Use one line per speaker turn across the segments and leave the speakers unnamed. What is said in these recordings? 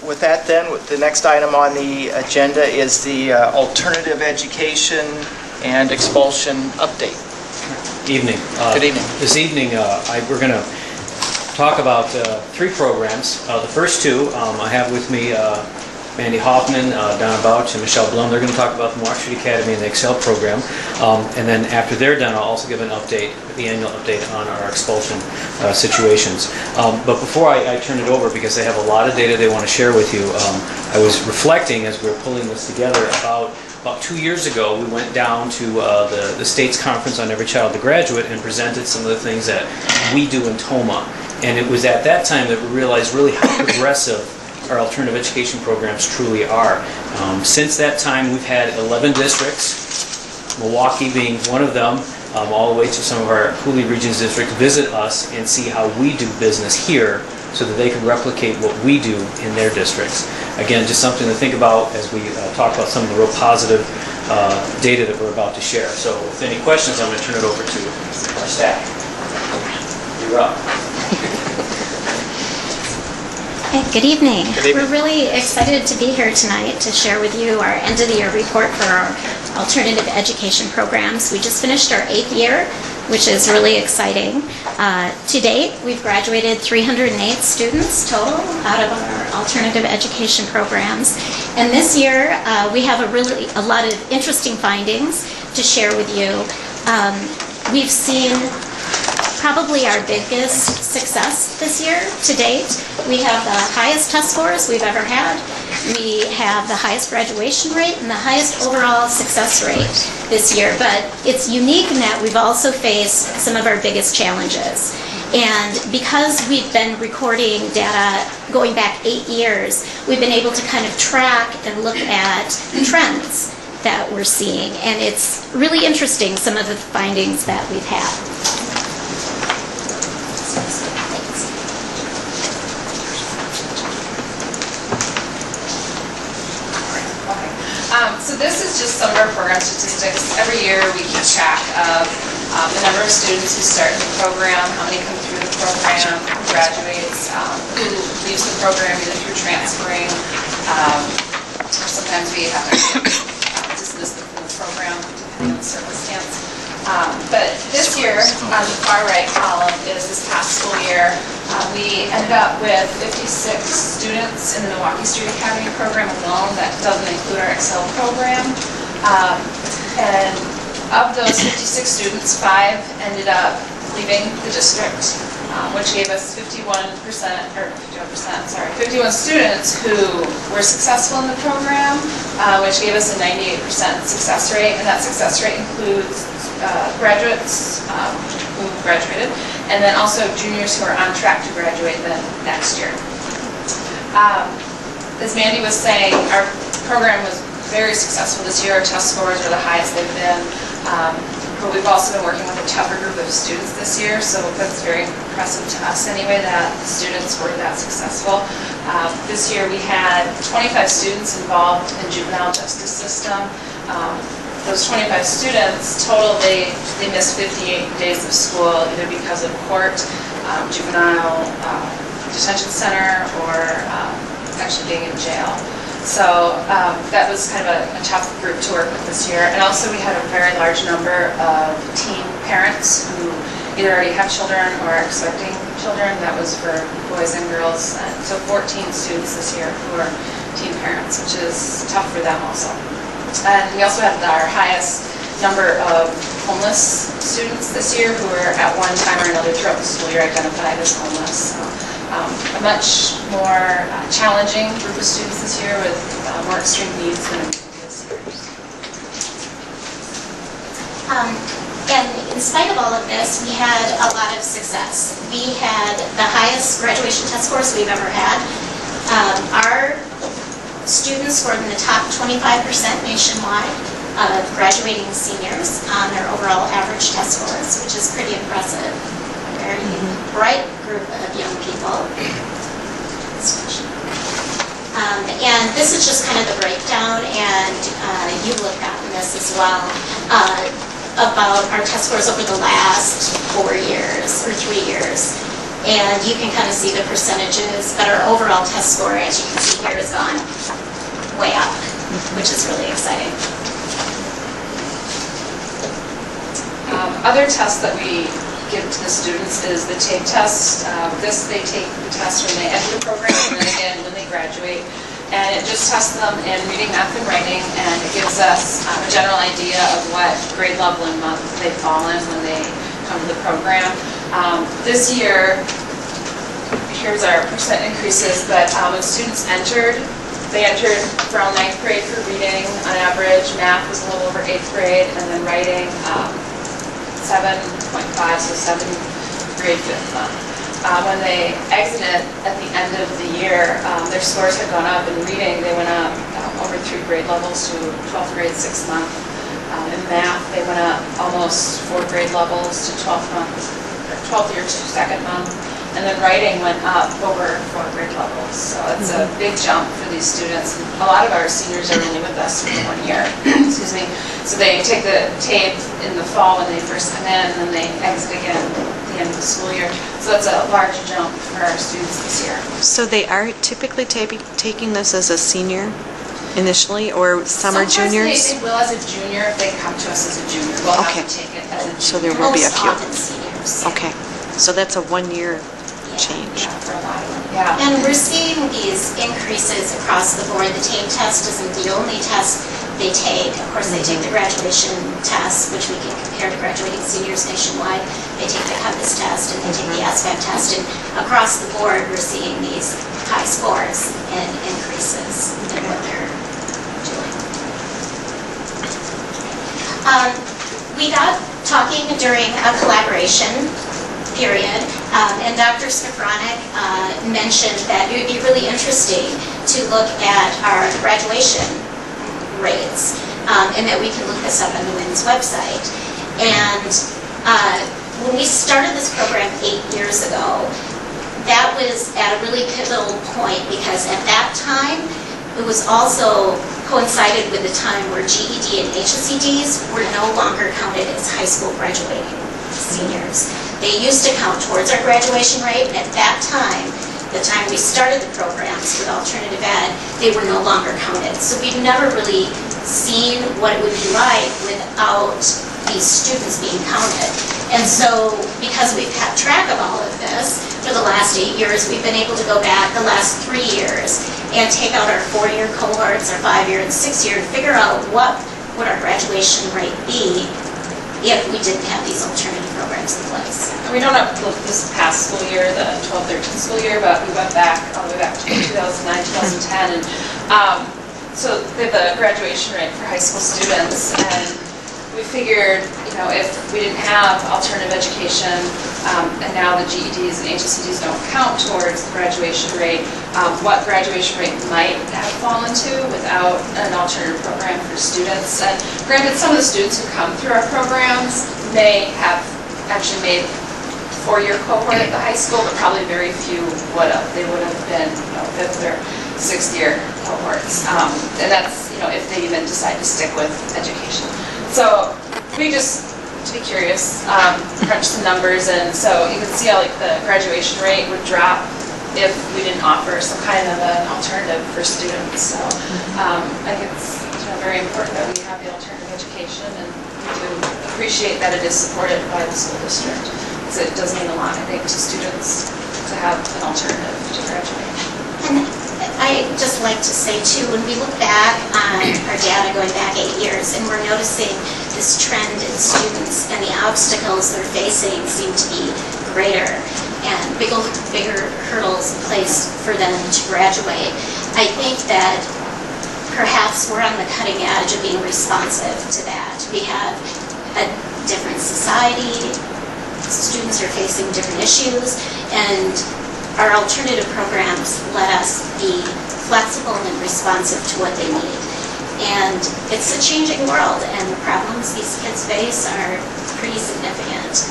with that then, the next item on the agenda is the alternative education and expulsion update.
Evening.
Good evening.
This evening, we're going to talk about 3 programs. The first 2, I have with me Mandy Hoffman, Donna Bouch, and Michelle Blum. They're going to talk about the Mark Street Academy and the Excel program. And then after they're done, I'll also give an update, the annual update on our expulsion situations. But before I turn it over, because they have a lot of data they want to share with you, I was reflecting as we were pulling this together about 2 years ago, we went down to the state's conference on Every Child to Graduate and presented some of the things that we do in Toma. And it was at that time that we realized really how progressive our alternative education programs truly are. Since that time, we've had 11 districts, Milwaukee being one of them, all the way to some of our Cooley Regions districts, visit us and see how we do business here so that they can replicate what we do in their districts. Again, just something to think about as we talk about some of the real positive data that we're about to share. So with any questions, I'm going to turn it over to our staff. You're up.
Hey, good evening.
Good evening.
We're really excited to be here tonight to share with you our end of the year report for our alternative education programs. We just finished our 8th year, which is really exciting. To date, we've graduated 308 students total out of our alternative education programs. And this year, we have a lot of interesting findings to share with you. We've seen probably our biggest success this year to date. We have the highest test scores we've ever had. We have the highest graduation rate and the highest overall success rate this year. But it's unique in that we've also faced some of our biggest challenges. And because we've been recording data going back 8 years, we've been able to kind of track and look at the trends that we're seeing. And it's really interesting, some of the findings that we've had.
So this is just some of our program statistics. Every year we keep track of the number of students who start in the program, how many come through the program, who graduates, who leaves the program either through transferring, or sometimes we have to dismiss them from the program depending on the circumstance. But this year, on the far right column, is this past school year. We ended up with 56 students in the Milwaukee Street Academy program alone. That doesn't include our Excel program. And of those 56 students, 5 ended up leaving the district, which gave us 51 students who were successful in the program, which gave us a 98% success rate. And that success rate includes graduates who graduated, and then also juniors who are on track to graduate the next year. As Mandy was saying, our program was very successful this year. Our test scores are the highest they've been. But we've also been working with a tougher group of students this year, so that's very impressive to us anyway that the students were that successful. This year we had 25 students involved in juvenile justice system. Those 25 students, total, they missed 58 days of school either because of court, juvenile detention center, or actually being in jail. So that was kind of a tough group to work with this year. And also we had a very large number of teen parents who either already have children or are expecting children. That was for boys and girls. And so 14 students this year who are teen parents, which is tough for them also. And we also had our highest number of homeless students this year who were at one time or another throughout the school year identified as homeless. So, a much more challenging group of students this year with more extreme needs than previous years.
And in spite of all of this, we had a lot of success. We had the highest graduation test scores we've ever had. Our students scored in the top 25% nationwide of graduating seniors on their overall average test scores, which is pretty impressive. A very bright group of young people. And this is just kind of the breakdown, and you will have gotten this as well, about our test scores over the last 4 years or 3 years. And you can kind of see the percentages, but our overall test score, as you can see here, has gone way up, which is really exciting.
Other tests that we give to the students is the TAPE test. They take the test when they enter the program and then again when they graduate. And it just tests them in reading, math, and writing, and it gives us a general idea of what grade level and month they fall in when they come to the program. This year, here's our percent increases, but when students entered, they entered around 9th grade for reading on average, math was a little over 8th grade, and then writing 7.5, so 7th grade, 5th month. When they exited at the end of the year, their scores had gone up. In reading, they went up over 3 grade levels to 12th grade, 6th month. In math, they went up almost 4 grade levels to 12th year to 2nd month. And then writing went up over 4 grade levels. So it's a big jump for these students. And a lot of our seniors are only with us for 1 year. Excuse me. So they take the TAPE in the fall when they first come in, and then they exit again at the end of the school year. So that's a large jump for our students this year.
So they are typically taking this as a senior initially, or some are juniors?
Sometimes they will as a junior if they come to us as a junior. We'll have to take it as a junior.
So there will be a few.
Most often seniors.
Okay. So that's a 1-year change.
Yeah, for a lot of them. Yeah.
And we're seeing these increases across the board. The TAPE test isn't the only test they take. Of course, they take the graduation test, which we can compare to graduating seniors nationwide. They take the COMPASS test, and they take the SVAC test. And across the board, we're seeing these high scores and increases in what they're doing. We got talking during a collaboration period, and Dr. Skowronek mentioned that it would be really interesting to look at our graduation rates, and that we can look this up on the WINS website. And when we started this program 8 years ago, that was at a really pivotal point, because at that time, it was also coincided with the time where GED and HSCDs were no longer counted as high school graduating seniors. They used to count towards our graduation rate, and at that time, the time we started the programs with alternative ed, they were no longer counted. So we've never really seen what it would be like without these students being counted. And so, because we've kept track of all of this for the last 8 years, we've been able to go back the last 3 years and take out our 4-year cohorts, our 5-year and 6-year, and figure out what would our graduation rate be if we didn't have these alternative programs in place.
And we don't have to look at this past school year, the 12-13 school year, but we went back all the way back to 2009, 2010, and so they have a graduation rate for high school students, and we figured, if we didn't have alternative education, and now the GEDs and HSCDs don't count towards the graduation rate, what graduation rate might have fallen to without an alternative program for students. And granted, some of the students who come through our programs may have actually made 4-year cohort at the high school, but probably very few would have. They would have been 5th or 6th year cohorts. And that's, if they even decide to stick with education. So we just, to be curious, crunched some numbers, and so you can see how the graduation rate would drop if we didn't offer some kind of an alternative for students. So I think it's very important that we have the alternative education, and we do appreciate that it is supported by the school district, because it does mean a lot, I think, to students to have an alternative to graduate.
And I'd just like to say, too, when we look back on our data going back 8 years, and we're noticing this trend in students and the obstacles they're facing seem to be greater and bigger hurdles placed for them to graduate, I think that perhaps we're on the cutting edge of being responsive to that. We have a different society, students are facing different issues, and our alternative programs let us be flexible and responsive to what they need. And it's a changing world, and the problems these kids face are pretty significant.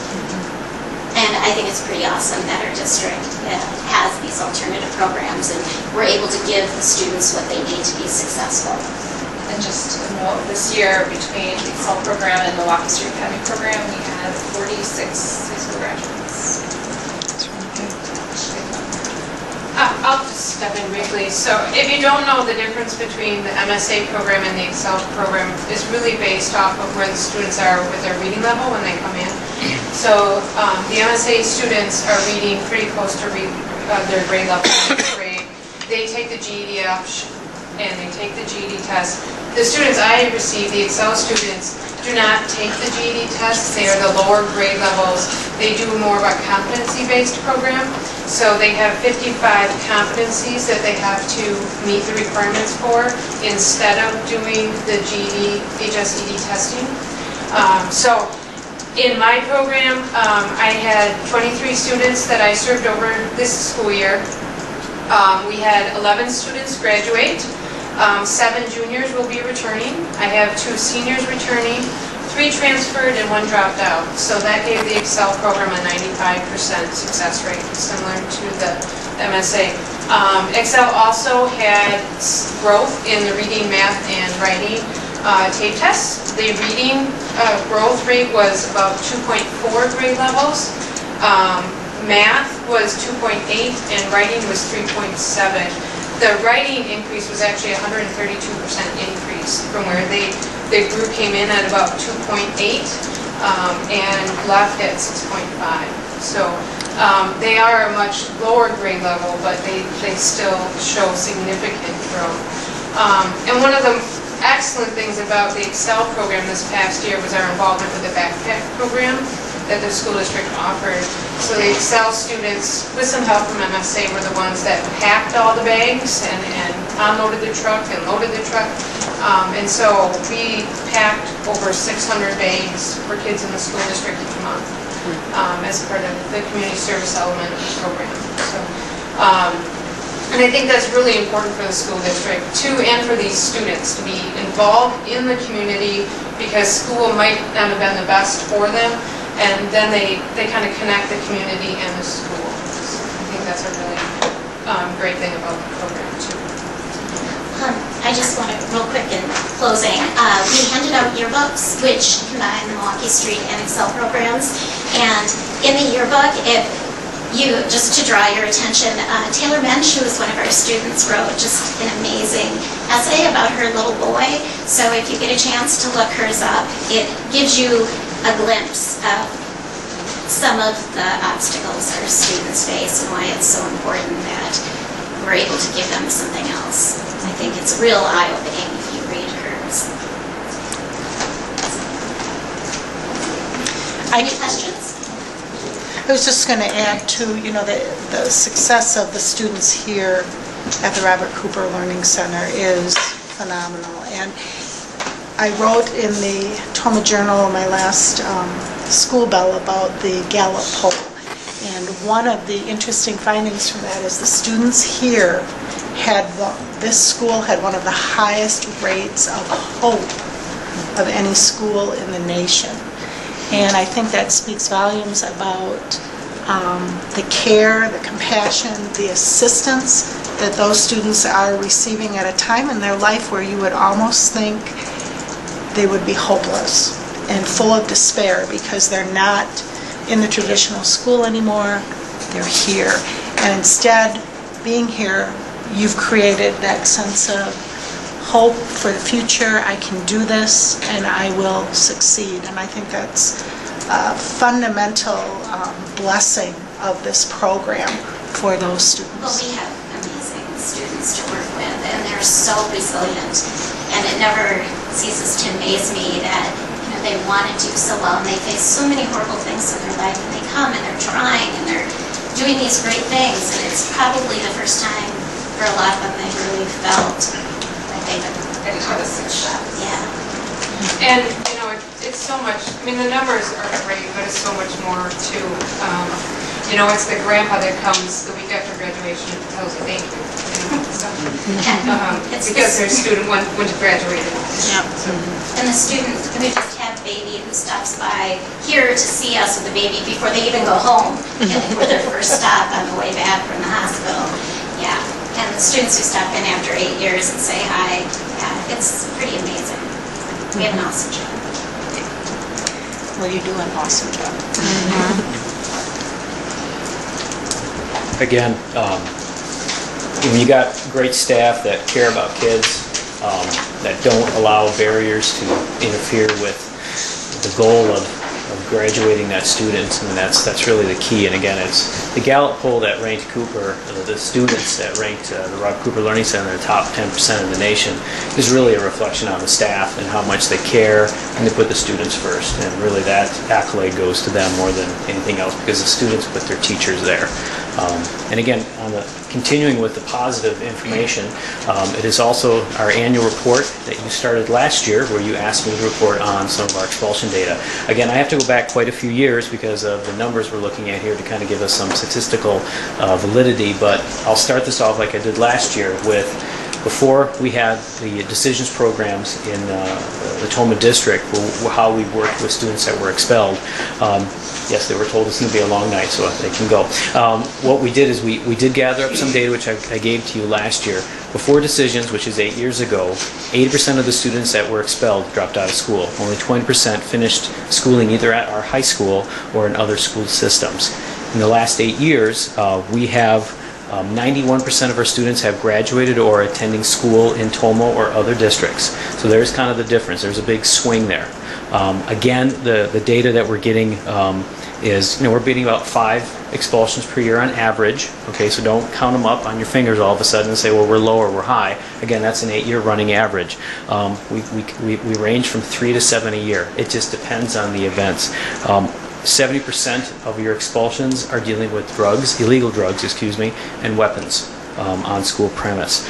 And I think it's pretty awesome that our district has these alternative programs, and we're able to give the students what they need to be successful.
And just to note, this year, between the Excel program and the Milwaukee Street Academy program, we had 46 high school graduates.
That's really good.
I'll just step in briefly. So if you don't know, the difference between the MSA program and the Excel program is really based off of where the students are with their reading level when they come in. So the MSA students are reading pretty close to their grade level in eighth grade. They take the GED and they take the GED test. The students I receive, the Excel students, do not take the GED tests. They are the lower grade levels. They do more of a competency-based program. So they have 55 competencies that they have to meet the requirements for instead of doing the GED, HSED testing. So in my program, I had 23 students that I served over this school year. We had 11 students graduate. 7 juniors will be returning. I have 2 seniors returning, 3 transferred, and 1 dropped out. So that gave the Excel program a 95% success rate, similar to the MSA. Excel also had growth in the reading, math, and writing tape tests. The reading growth rate was about 2.4 grade levels. Math was 2.8, and writing was 3.7. The writing increase was actually a 132% increase from where the group came in at about 2.8 and left at 6.5. So they are a much lower grade level, but they still show significant growth. And one of the excellent things about the Excel program this past year was our involvement with the backpack program that the school district offered. So the Excel students, with some help from MSA, were the ones that packed all the bags and unloaded the truck and loaded the truck. And so we packed over 600 bags for kids in the school district each month as part of the community service element of the program. So, and I think that's really important for the school district too, and for these students to be involved in the community, because school might not have been the best for them, and then they kind of connect the community and the school. So I think that's a really great thing about the program too.
I just want to, real quick in closing, we handed out yearbooks which combine the Milwaukee Street and Excel programs, and in the yearbook, just to draw your attention, Taylor Mensch, who was one of our students, wrote just an amazing essay about her little boy. So if you get a chance to look hers up, it gives you a glimpse of some of the obstacles our students face and why it's so important that we're able to give them something else. I think it's real eye-opening if you read hers. Any questions?
I was just going to add to, the success of the students here at the Robert Cooper Learning Center is phenomenal. And I wrote in the Toma Journal, my last school bell, about the Gallup poll. And one of the interesting findings from that is the students here this school had one of the highest rates of hope of any school in the nation. And I think that speaks volumes about the care, the compassion, the assistance that those students are receiving at a time in their life where you would almost think they would be hopeless and full of despair because they're not in the traditional school anymore, they're here. And instead, being here, you've created that sense of hope for the future. I can do this and I will succeed. And I think that's a fundamental blessing of this program for those students.
Well, we have amazing students to work with, and they're so resilient. And it never ceases to amaze me that they want to do so well, and they face so many horrible things in their life, and they come and they're trying and they're doing these great things, and it's probably the first time for a lot of them they really felt like they've
had a success.
Yeah.
And it's so much. I mean, the numbers are great, but it's so much more too. It's the grandpa that comes the week after graduation and tells you thank you. Because their student went to graduate.
Yeah. And the student, we just have a baby who stops by here to see us with the baby before they even go home. We're their first stop on the way back from the hospital. Yeah. And the students who stop in after 8 years and say hi, yeah, it's pretty amazing. We have an awesome job.
Well, you do an awesome job.
Again, when you got great staff that care about kids, that don't allow barriers to interfere with the goal of graduating that student, and that's really the key. And again, it's the Gallup poll that ranked Cooper, the students that ranked the Robert Cooper Learning Center the top 10% of the nation, is really a reflection on the staff and how much they care and they put the students first. And really that accolade goes to them more than anything else, because the students put their teachers there. And again, continuing with the positive information, it is also our annual report that you started last year, where you asked me to report on some of our expulsion data. Again, I have to go back quite a few years because of the numbers we're looking at here to kind of give us some statistical validity, but I'll start this off like I did last year with before we had the decisions programs in the Toma district, how we worked with students that were expelled. Yes, they were told it's going to be a long night, so they can go. What we did is we did gather up some data, which I gave to you last year. Before decisions, which is 8 years ago, 80% of the students that were expelled dropped out of school. Only 20% finished schooling either at our high school or in other school systems. In the last 8 years, we have 91% of our students have graduated or are attending school in Toma or other districts. So there's kind of the difference. There's a big swing there. Again, the data that we're getting is, we're beating about 5 expulsions per year on average. Okay, so don't count them up on your fingers all of a sudden and say, well, we're low or we're high. Again, that's an 8-year running average. We range from 3 to 7 a year. It just depends on the events. 70% of your expulsions are dealing with drugs, illegal drugs, and weapons on school premise.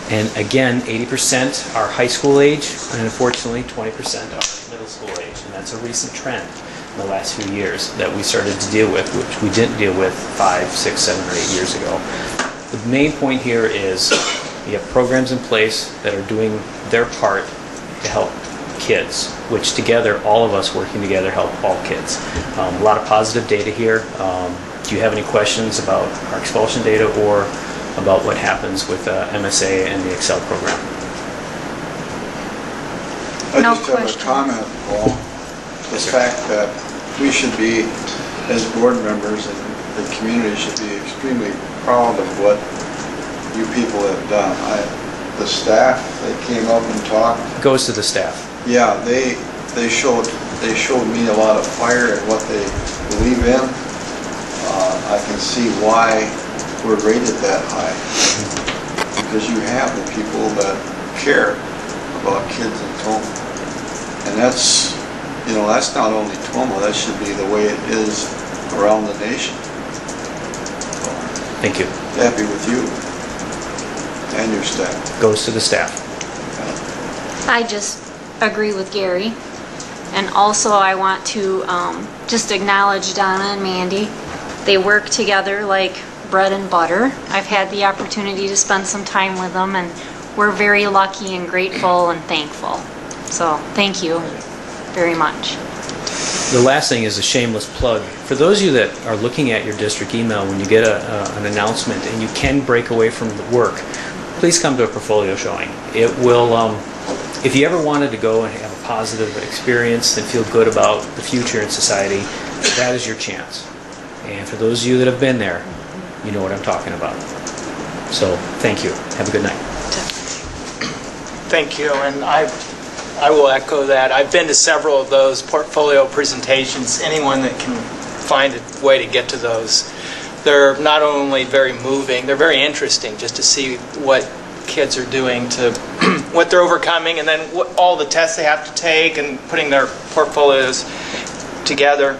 And again, 80% are high school age, and unfortunately 20% are middle school age. And that's a recent trend in the last few years that we started to deal with, which we didn't deal with 5, 6, 7, or 8 years ago. The main point here is you have programs in place that are doing their part to help kids, which together, all of us working together, help all kids. A lot of positive data here. Do you have any questions about our expulsion data or about what happens with MSA and the Excel program?
I just have a comment, Paul. The fact that we should be, as board members and the community should be extremely proud of what you people have done. The staff, they came up and talked.
Goes to the staff.
Yeah, they showed me a lot of fire in what they believe in. I can see why we're rated that high, because you have the people that care about kids in Toma, and that's not only Toma. That should be the way it is around the nation. So,
thank you.
Happy with you and your staff.
Goes to the staff.
I just agree with Gary, and also I want to just acknowledge Donna and Mandy. They work together like bread and butter. I've had the opportunity to spend some time with them, and we're very lucky and grateful and thankful. So thank you very much.
The last thing is a shameless plug. For those of you that are looking at your district email when you get an announcement and you can break away from the work, please come to a portfolio showing. It will, if you ever wanted to go and have a positive experience and feel good about the future in society, that is your chance. And for those of you that have been there, you know what I'm talking about. So, thank you. Have a good night.
Thank you, and I will echo that. I've been to several of those portfolio presentations. Anyone that can find a way to get to those, they're not only very moving, they're very interesting just to see what kids are doing, to what they're overcoming, and then all the tests they have to take and putting their portfolios together.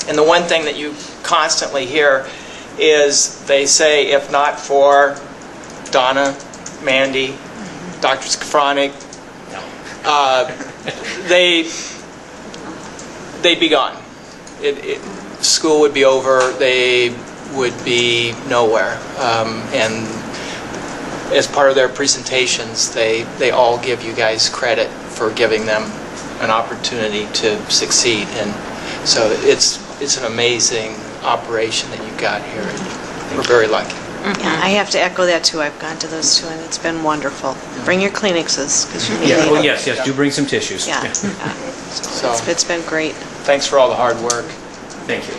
And the one thing that you constantly hear is they say, if not for Donna, Mandy, Dr. Skafronic, they'd be gone. School would be over. They would be nowhere. And as part of their presentations, they all give you guys credit for giving them an opportunity to succeed. And so it's an amazing operation that you've got here. And we're very lucky.
Yeah, I have to echo that too. I've gone to those two, and it's been wonderful. Bring your Kleenexes, because you need them.
Well, yes, do bring some tissues.
Yeah. So it's been great.
Thanks for all the hard work.
Thank you.